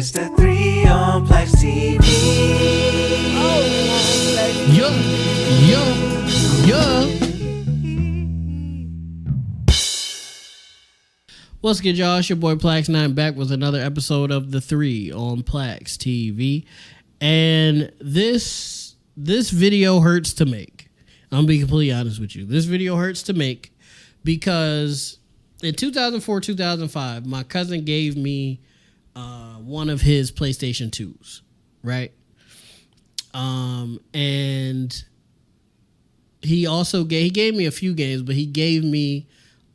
It's the 3 on PLAXtv. Yo. What's good, y'all? It's your boy PLAX9 back with another episode of the 3 on PLAXtv. And this video hurts to make. I'm gonna be completely honest with you. This video hurts to make because in 2004, 2005, my cousin gave me one of his PlayStation 2s, right? And he also gave me a few games, but he gave me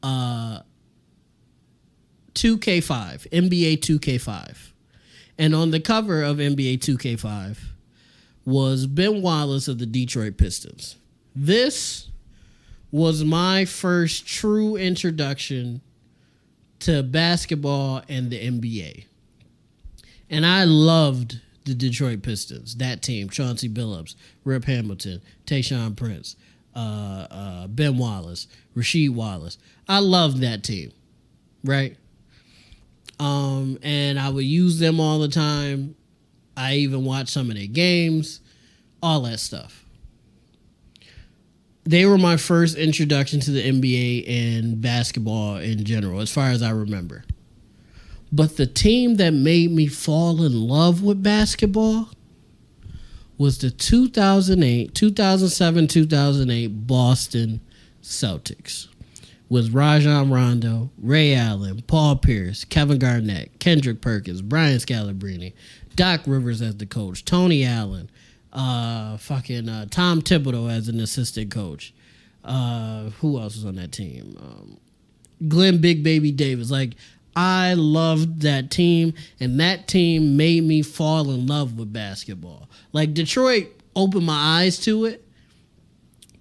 2K5, NBA 2K5. And on the cover of NBA 2K5 was Ben Wallace of the Detroit Pistons. This was my first true introduction to basketball and the NBA. And I loved the Detroit Pistons, that team, Chauncey Billups, Rip Hamilton, Tayshaun Prince, Ben Wallace, Rasheed Wallace. I loved that team, right? And I would use them all the time. I even watched some of their games, all that stuff. They were my first introduction to the NBA and basketball in general, as far as I remember. But the team that made me fall in love with basketball was the 2007-2008 Boston Celtics. With Rajon Rondo, Ray Allen, Paul Pierce, Kevin Garnett, Kendrick Perkins, Brian Scalabrine, Doc Rivers as the coach, Tony Allen, Tom Thibodeau as an assistant coach. Who else was on that team? Glenn Big Baby Davis. Like, I loved that team, and that team made me fall in love with basketball. Like, Detroit opened my eyes to it,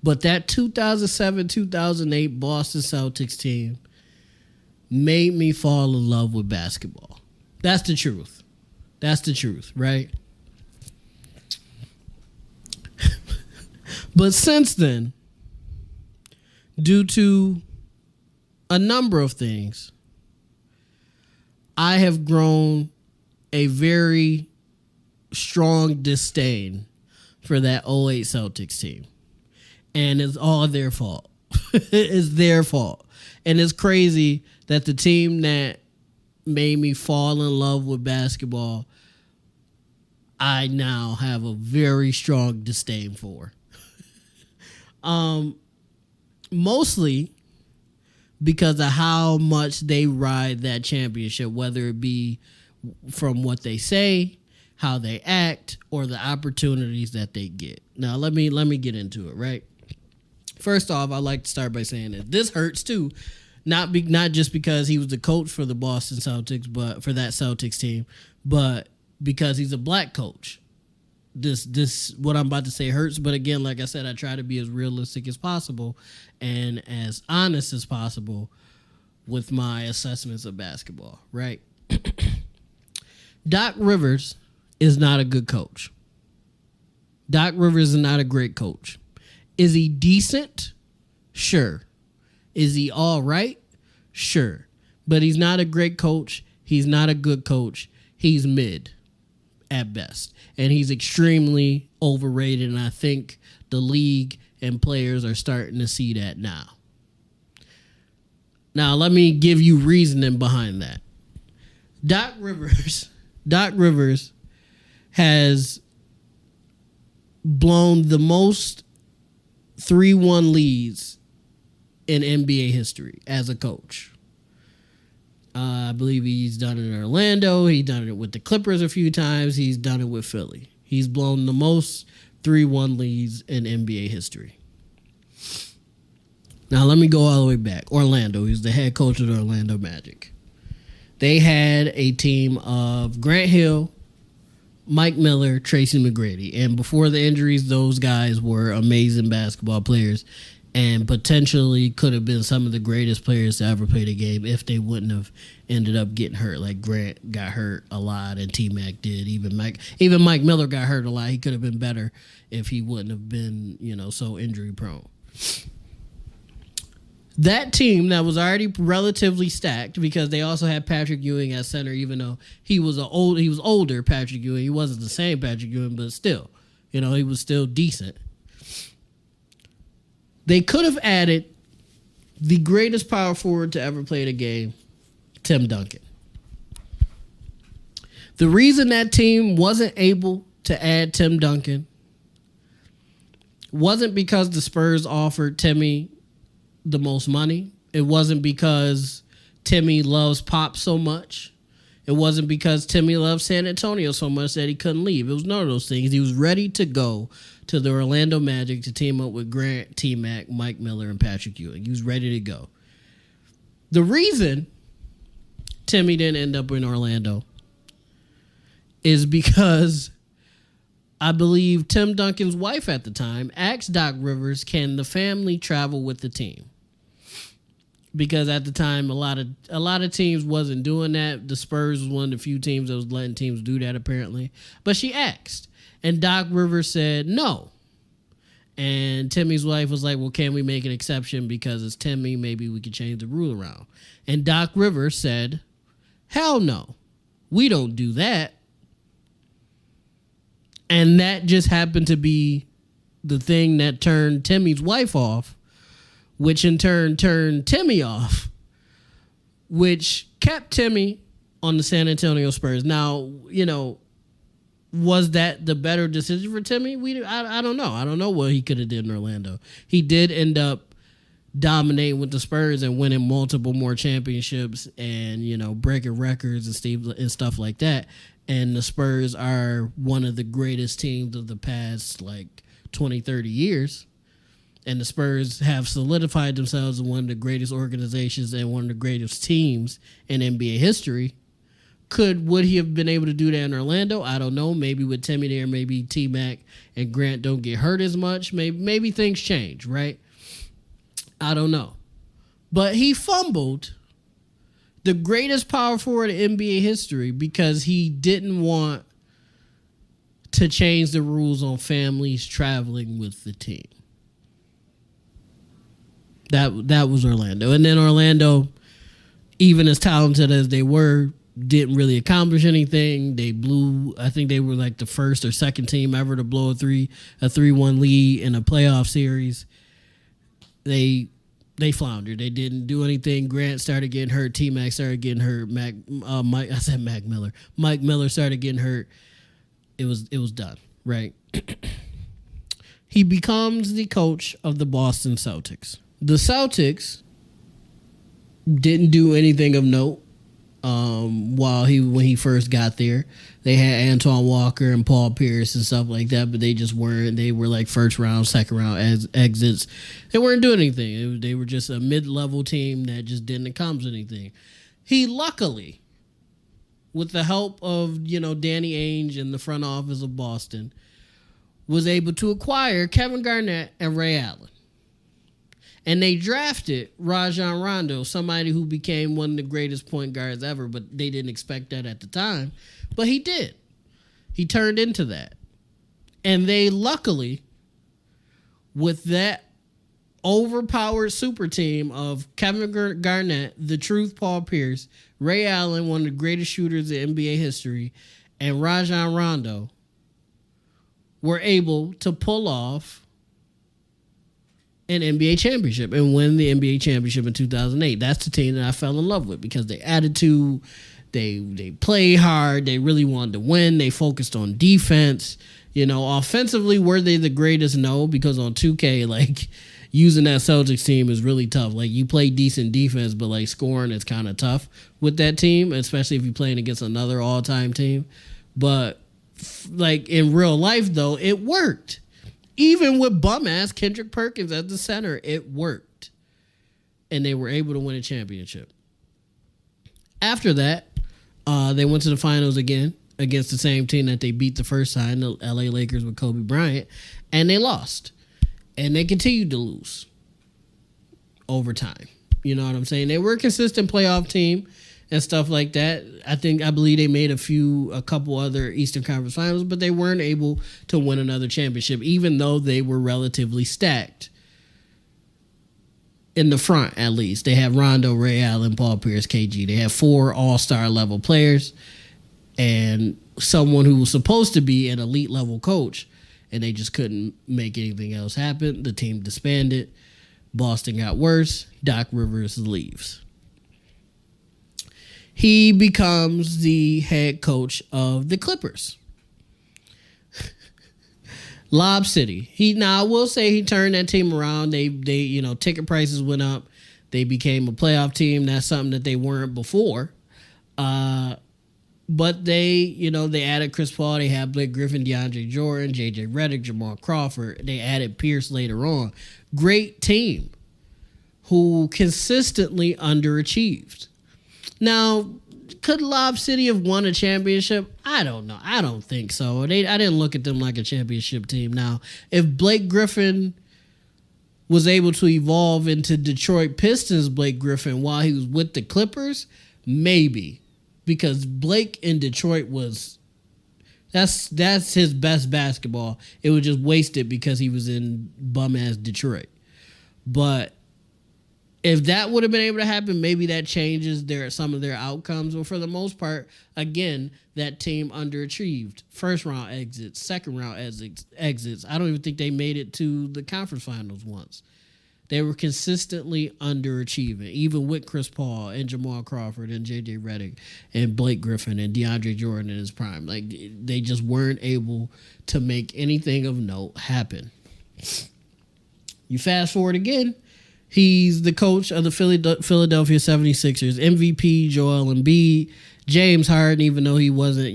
but that 2007-2008 Boston Celtics team made me fall in love with basketball. That's the truth. That's the truth, right? But since then, due to a number of things, I have grown a very strong disdain for that 08 Celtics team. And it's all their fault. It's their fault. And it's crazy that the team that made me fall in love with basketball, I now have a very strong disdain for. Mostly because of how much they ride that championship, whether it be from what they say, how they act, or the opportunities that they get. Now, let me get into it, right? First off, I'd like to start by saying that this hurts too, not just because he was the coach for the Boston Celtics, but for that Celtics team, but because he's a black coach. This what I'm about to say hurts, but again, like I said, I try to be as realistic as possible and as honest as possible with my assessments of basketball, right? Doc Rivers is not a good coach. Doc Rivers is not a great coach. Is he decent? Sure. Is he all right? Sure. But he's not a great coach. He's not a good coach. He's mid at best. And he's extremely overrated, and I think the league and players are starting to see that now. Now, let me give you reasoning behind that. Doc Rivers has blown the most 3-1 leads in NBA history as a coach. I believe he's done it in Orlando. He's done it with the Clippers a few times. He's done it with Philly. He's blown the most 3-1 leads in NBA history. Now, let me go all the way back. Orlando. He's the head coach of the Orlando Magic. They had a team of Grant Hill, Mike Miller, Tracy McGrady. And before the injuries, those guys were amazing basketball players and potentially could have been some of the greatest players to ever play the game if they wouldn't have ended up getting hurt. Like Grant got hurt a lot and T-Mac did. Even Mike Miller got hurt a lot. He could have been better if he wouldn't have been, so injury prone. That team that was already relatively stacked because they also had Patrick Ewing at center, even though he was older Patrick Ewing. He wasn't the same Patrick Ewing, but still, he was still decent. They could have added the greatest power forward to ever play the game, Tim Duncan. The reason that team wasn't able to add Tim Duncan wasn't because the Spurs offered Timmy the most money. It wasn't because Timmy loves Pop so much. It wasn't because Timmy loves San Antonio so much that he couldn't leave. It was none of those things. He was ready to go to the Orlando Magic to team up with Grant, T-Mac, Mike Miller, and Patrick Ewing. He was ready to go. The reason Timmy didn't end up in Orlando is because I believe Tim Duncan's wife at the time asked Doc Rivers, can the family travel with the team? Because at the time, a lot of teams wasn't doing that. The Spurs was one of the few teams that was letting teams do that, apparently. But she asked, and Doc Rivers said no. And Timmy's wife was like, well, can we make an exception because it's Timmy? Maybe we could change the rule around. And Doc Rivers said, hell no. We don't do that. And that just happened to be the thing that turned Timmy's wife off, which in turn turned Timmy off, which kept Timmy on the San Antonio Spurs. Now, was that the better decision for Timmy? I don't know. I don't know what he could have did in Orlando. He did end up dominating with the Spurs and winning multiple more championships and, breaking records and stuff like that. And the Spurs are one of the greatest teams of the past, 20, 30 years. And the Spurs have solidified themselves as one of the greatest organizations and one of the greatest teams in NBA history. Would he have been able to do that in Orlando? I don't know. Maybe with Timmy there, maybe T-Mac and Grant don't get hurt as much. Maybe things change, right? I don't know. But he fumbled the greatest power forward in NBA history because he didn't want to change the rules on families traveling with the team. That was Orlando. And then Orlando, even as talented as they were, didn't really accomplish anything. They blew, I think they were the first or second team ever to blow a 3-1 lead in a playoff series. They floundered. They didn't do anything. Grant started getting hurt. T-Mac started getting hurt. Mac Miller. Mike Miller started getting hurt. It was done, right? He becomes the coach of the Boston Celtics. The Celtics didn't do anything of note when he first got there. They had Antoine Walker and Paul Pierce and stuff like that, but they just weren't. They were first round, second round exits. They weren't doing anything. They were just a mid-level team that just didn't accomplish anything. He luckily, with the help of Danny Ainge and the front office of Boston, was able to acquire Kevin Garnett and Ray Allen. And they drafted Rajon Rondo, somebody who became one of the greatest point guards ever, but they didn't expect that at the time. But he did. He turned into that. And they luckily, with that overpowered super team of Kevin Garnett, the truth Paul Pierce, Ray Allen, one of the greatest shooters in NBA history, and Rajon Rondo, were able to pull off an NBA championship and win the NBA championship in 2008. That's the team that I fell in love with because they attitude, they play hard, they really wanted to win, they focused on defense. Offensively, were they the greatest? No, because on 2K, using that Celtics team is really tough. You play decent defense, but scoring is kind of tough with that team, especially if you're playing against another all-time team. But in real life, though, it worked. Even with bum-ass Kendrick Perkins at the center, it worked. And they were able to win a championship. After that, they went to the finals again against the same team that they beat the first time, the LA Lakers with Kobe Bryant, and they lost. And they continued to lose over time. You know what I'm saying? They were a consistent playoff team and stuff like that. I believe they made a couple other Eastern Conference Finals, but they weren't able to win another championship, even though they were relatively stacked. in the front, at least. They have Rondo, Ray Allen, Paul Pierce, KG. They have 4 all-star level players and someone who was supposed to be an elite level coach, and they just couldn't make anything else happen. The team disbanded. Boston got worse. Doc Rivers leaves. He becomes the head coach of the Clippers. Lob City. I will say he turned that team around. They ticket prices went up. They became a playoff team. That's something that they weren't before. But they added Chris Paul. They had Blake Griffin, DeAndre Jordan, JJ Redick, Jamal Crawford. They added Pierce later on. Great team who consistently underachieved. Now, could Lob City have won a championship? I don't know. I don't think so. I didn't look at them like a championship team. Now, if Blake Griffin was able to evolve into Detroit Pistons Blake Griffin while he was with the Clippers, maybe. Because Blake in Detroit that's his best basketball. It was just wasted because he was in bum-ass Detroit. But if that would have been able to happen, maybe that changes some of their outcomes. But for the most part, again, that team underachieved. First round exits, second round exits. I don't even think they made it to the conference finals once. They were consistently underachieving, even with Chris Paul and Jamal Crawford and J.J. Redick and Blake Griffin and DeAndre Jordan in his prime. Like, they just weren't able to make anything of note happen. You fast forward again, he's the coach of the Philadelphia 76ers, MVP Joel Embiid, James Harden, even though he wasn't,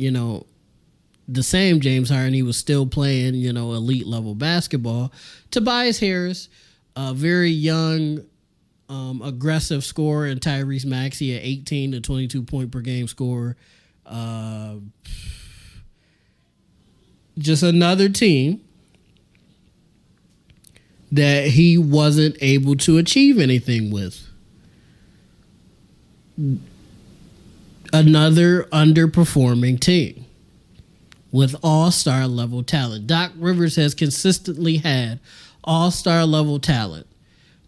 the same James Harden, he was still playing, elite level basketball. Tobias Harris, a very young, aggressive scorer, and Tyrese Maxey, an 18 to 22 point per game scorer. Just another team that he wasn't able to achieve anything with. Another underperforming team with all-star level talent. Doc Rivers has consistently had all-star level talent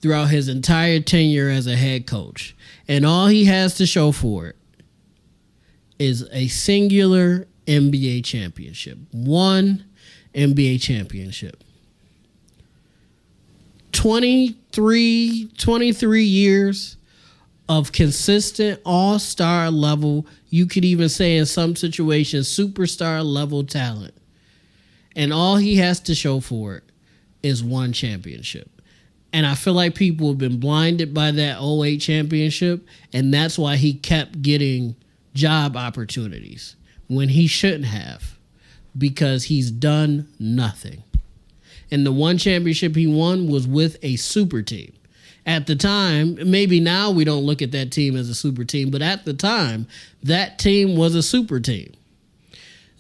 throughout his entire tenure as a head coach. And all he has to show for it is a singular NBA championship. One NBA championship. 23 years of consistent all-star level, you could even say in some situations, superstar level talent. And all he has to show for it is one championship. And I feel like people have been blinded by that 08 championship, and that's why he kept getting job opportunities when he shouldn't have, because he's done nothing. And the one championship he won was with a super team. At the time, maybe now we don't look at that team as a super team, but at the time, that team was a super team.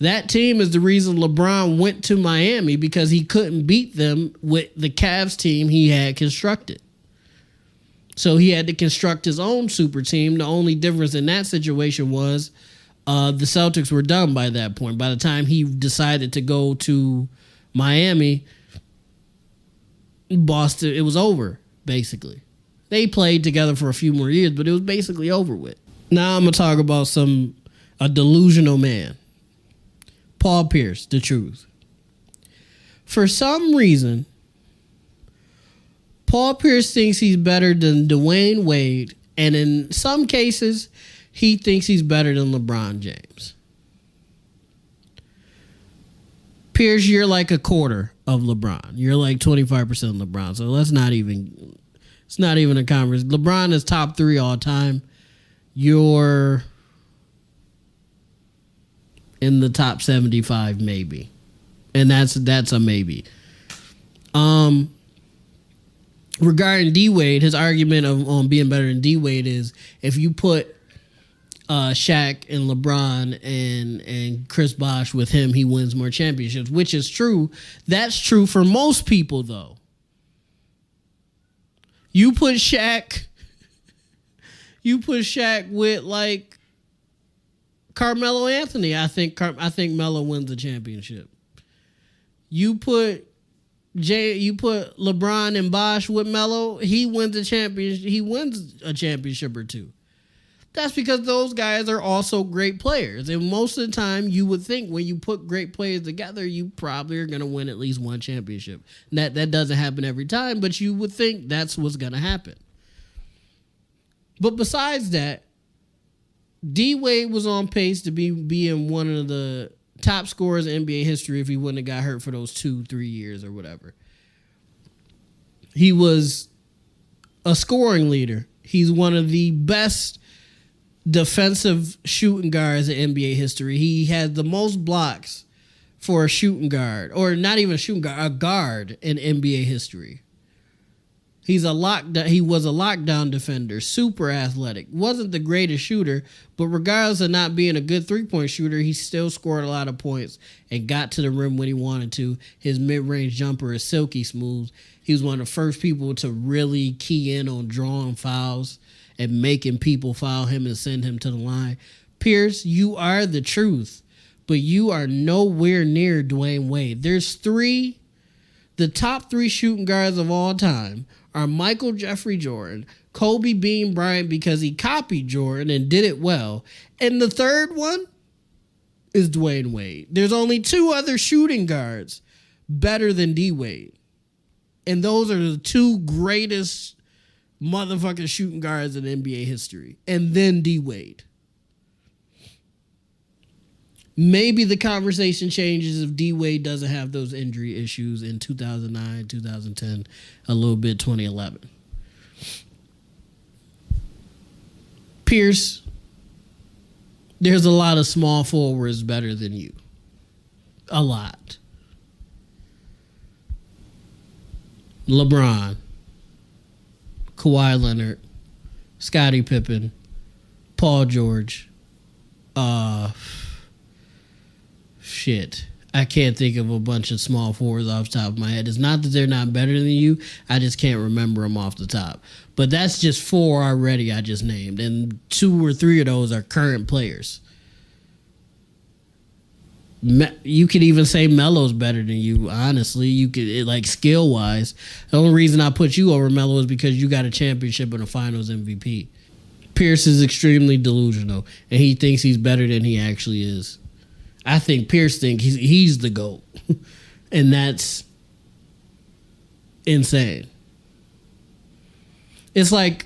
That team is the reason LeBron went to Miami, because he couldn't beat them with the Cavs team he had constructed. So he had to construct his own super team. The only difference in that situation was the Celtics were done by that point. By the time he decided to go to Miami, Boston, it was over, basically. They played together for a few more years, but it was basically over with. Now I'm going to talk about a delusional man. Paul Pierce, the truth. For some reason, Paul Pierce thinks he's better than Dwayne Wade, and in some cases, he thinks he's better than LeBron James. Pierce, you're like a quarter of LeBron. You're like 25% of LeBron. So it's not even a conversation. LeBron is top 3 all time. You're in the top 75, maybe. And that's a maybe. Regarding D-Wade, his argument on being better than D-Wade is if you put Shaq and LeBron and Chris Bosh with him, he wins more championships, which is true. That's true for most people, though. You put Shaq with like Carmelo Anthony, I think Melo wins the championship. You put You put LeBron and Bosh with Melo, he wins a championship or two. That's because those guys are also great players. And most of the time, you would think when you put great players together, you probably are going to win at least one championship. That doesn't happen every time, but you would think that's what's going to happen. But besides that, D Wade was on pace to be in one of the top scorers in NBA history if he wouldn't have got hurt for those 2-3 years or whatever. He was a scoring leader. He's one of the best defensive shooting guards in NBA history. He had the most blocks for a shooting guard, or not even a shooting guard, a guard in NBA history. He was a lockdown defender, super athletic. Wasn't the greatest shooter, but regardless of not being a good three-point shooter, he still scored a lot of points and got to the rim when he wanted to. His mid-range jumper is silky smooth. He was one of the first people to really key in on drawing fouls and making people foul him and send him to the line. Pierce, you are the truth, but you are nowhere near Dwayne Wade. The top three shooting guards of all time are Michael Jeffrey Jordan, Kobe Bean Bryant because he copied Jordan and did it well, and the third one is Dwayne Wade. There's only two other shooting guards better than D Wade, and those are the two greatest motherfucking shooting guards in NBA history, and then D Wade. Maybe the conversation changes if D Wade doesn't have those injury issues in 2009, 2010, a little bit 2011. Pierce, there's a lot of small forwards better than you. A lot. LeBron, Kawhi Leonard, Scottie Pippen, Paul George, I can't think of a bunch of small forwards off the top of my head. It's not that they're not better than you. I just can't remember them off the top. But that's just 4 already I just named. And 2 or 3 of those are current players. You could even say Melo's better than you, honestly. You could, like, skill-wise. The only reason I put you over Melo is because you got a championship and a finals MVP. Pierce is extremely delusional, and he thinks he's better than he actually is. I think Pierce thinks he's the GOAT, and that's insane. It's like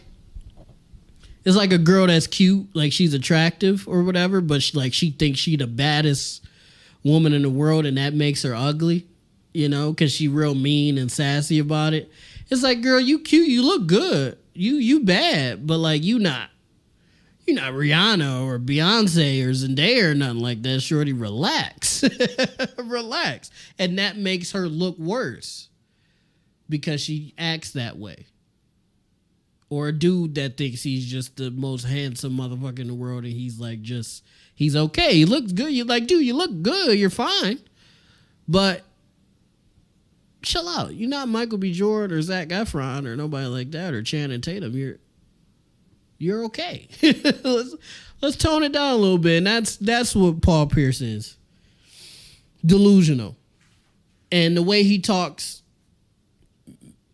a girl that's cute, like she's attractive or whatever, but she thinks she the baddest woman in the world, and that makes her ugly, because she real mean and sassy about it. It's like, girl, you cute, you look good, you bad, but like you're not Rihanna or Beyonce or Zendaya or nothing like that. Shorty, relax. Relax. And that makes her look worse because she acts that way. Or a dude that thinks he's just the most handsome motherfucker in the world and he's like he's okay. He looks good. You're like, dude, you look good. You're fine. But chill out. You're not Michael B. Jordan or Zac Efron or nobody like that or Channing Tatum. You're okay. Let's tone it down a little bit. And that's what Paul Pierce is. Delusional. And the way he talks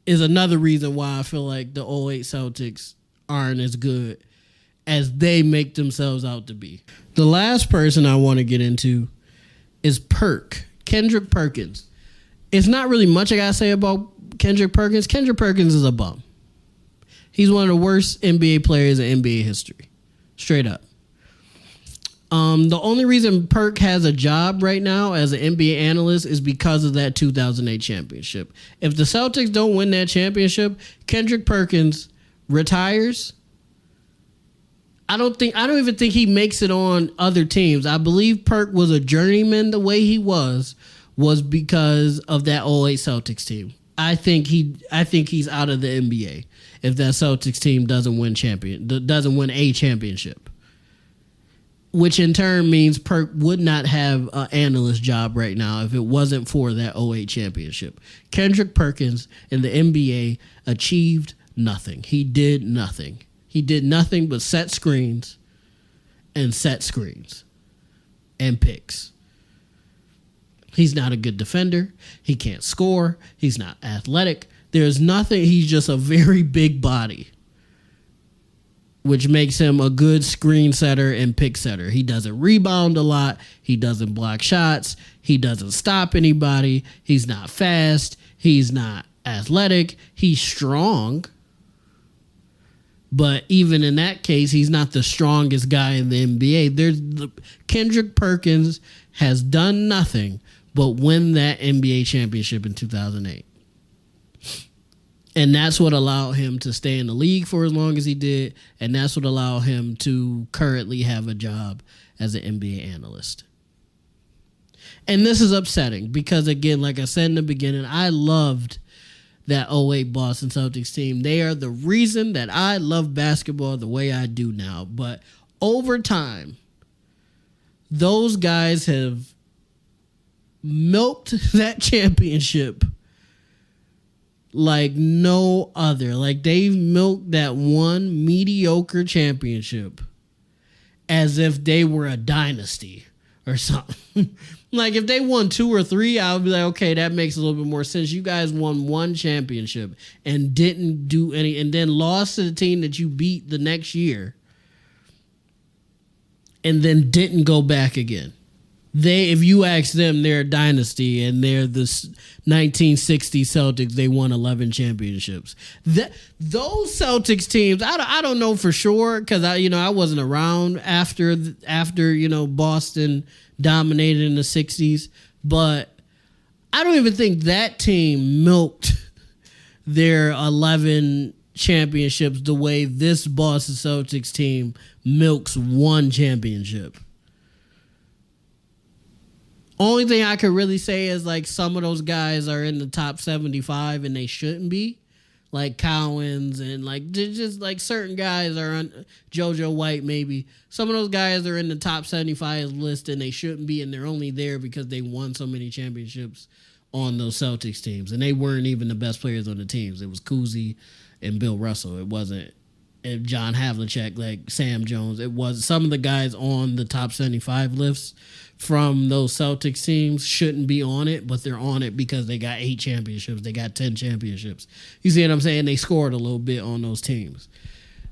is another reason why I feel like the 08 Celtics aren't as good as they make themselves out to be. The last person I want to get into is Kendrick Perkins. It's not really much I got to say about Kendrick Perkins. Kendrick Perkins is a bum. He's one of the worst NBA players in NBA history. Straight up. The only reason Perk has a job right now as an NBA analyst is because of that 2008 championship. If the Celtics don't win that championship, Kendrick Perkins retires. I don't even think he makes it on other teams. I believe Perk was a journeyman the way he was because of that 08 Celtics team. I think he's out of the NBA if that Celtics team doesn't win a championship. Which in turn means Perk would not have an analyst job right now if it wasn't for that 08 championship. Kendrick Perkins in the NBA achieved nothing. He did nothing. He did nothing but set screens and picks. He's not a good defender. He can't score. He's not athletic. There's nothing. He's just a very big body, which makes him a good screen setter and pick setter. He doesn't rebound a lot. He doesn't block shots. He doesn't stop anybody. He's not fast. He's not athletic. He's strong. But even in that case, he's not the strongest guy in the NBA. Kendrick Perkins has done nothing but win that NBA championship in 2008. And that's what allowed him to stay in the league for as long as he did. And that's what allowed him to currently have a job as an NBA analyst. And this is upsetting because, again, like I said in the beginning, I loved that '08 Boston Celtics team. They are the reason that I love basketball the way I do now. But over time, those guys have milked that championship like no other. Like, they've milked that one mediocre championship as if they were a dynasty or something. Like, if they won 2 or 3, I would be like, okay, that makes a little bit more sense. You guys won one championship and didn't do any, and then lost to the team that you beat the next year, and then didn't go back again. If you ask them, they're a dynasty, and they're the 1960 Celtics. They won 11 championships. Those Celtics teams, I don't know for sure because I wasn't around after Boston dominated in the 60s, but I don't even think that team milked their 11 championships the way this Boston Celtics team milks one championship. Only thing I could really say is, like, some of those guys are in the top 75 and they shouldn't be. Like Cowens and, like, just like certain guys are on JoJo White, maybe. Some of those guys are in the top 75 list and they shouldn't be, and they're only there because they won so many championships on those Celtics teams. And they weren't even the best players on the teams. It was Cousy and Bill Russell. It wasn't John Havlicek, like Sam Jones. It was some of the guys on the top 75 lists from those Celtics teams shouldn't be on it, but they're on it because they got 8 championships. They got 10 championships. You see what I'm saying? They scored a little bit on those teams.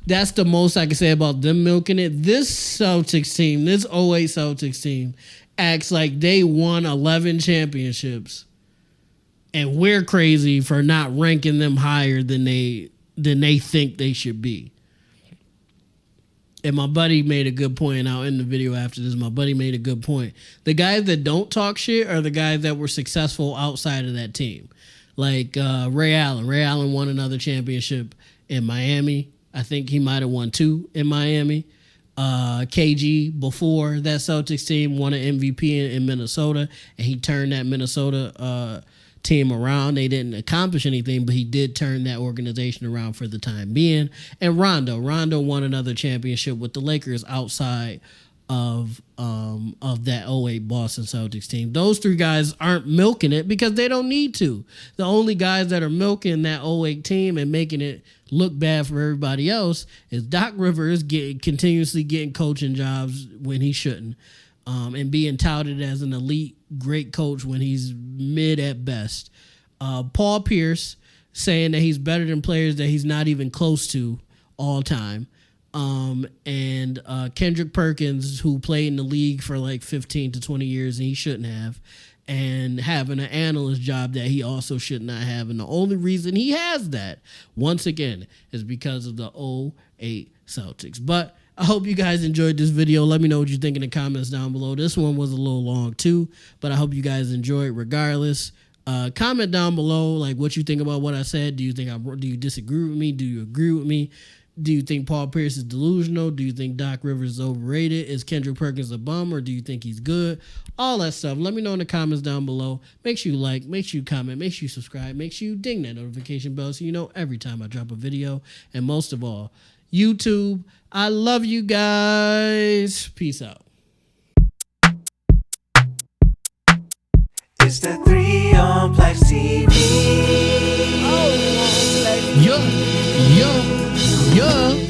That's the most I can say about them milking it. This Celtics team, this '08 Celtics team, acts like they won 11 championships, and we're crazy for not ranking them higher than they think they should be. And my buddy made a good point out in the video after this. My buddy made a good point. The guys that don't talk shit are the guys that were successful outside of that team. Like Ray Allen. Ray Allen won another championship in Miami. I think he might have won 2 in Miami. KG, before that Celtics team, won an MVP in Minnesota. And he turned that Minnesota team around. They didn't accomplish anything, but he did turn that organization around for the time being. And Rondo won another championship with the Lakers outside of that '08 Boston Celtics team. Those 3 guys aren't milking it because they don't need to. The only guys that are milking that '08 team and making it look bad for everybody else is Doc Rivers continuously getting coaching jobs when he shouldn't. And being touted as an elite, great coach when he's mid at best. Paul Pierce saying that he's better than players that he's not even close to all time. And Kendrick Perkins, who played in the league for like 15 to 20 years and he shouldn't have. And having an analyst job that he also should not have. And the only reason he has that, once again, is because of the '08 Celtics. But I hope you guys enjoyed this video. Let me know what you think in the comments down below. This one was a little long too, but I hope you guys enjoyed regardless. Comment down below like what you think about what I said. Do you disagree with me? Do you agree with me? Do you think Paul Pierce is delusional? Do you think Doc Rivers is overrated? Is Kendrick Perkins a bum, or do you think he's good? All that stuff. Let me know in the comments down below. Make sure you like, make sure you comment, make sure you subscribe, make sure you ding that notification bell so you know every time I drop a video. And most of all, YouTube, I love you guys. Peace out. It's the 3 on PLAXtv. Yo.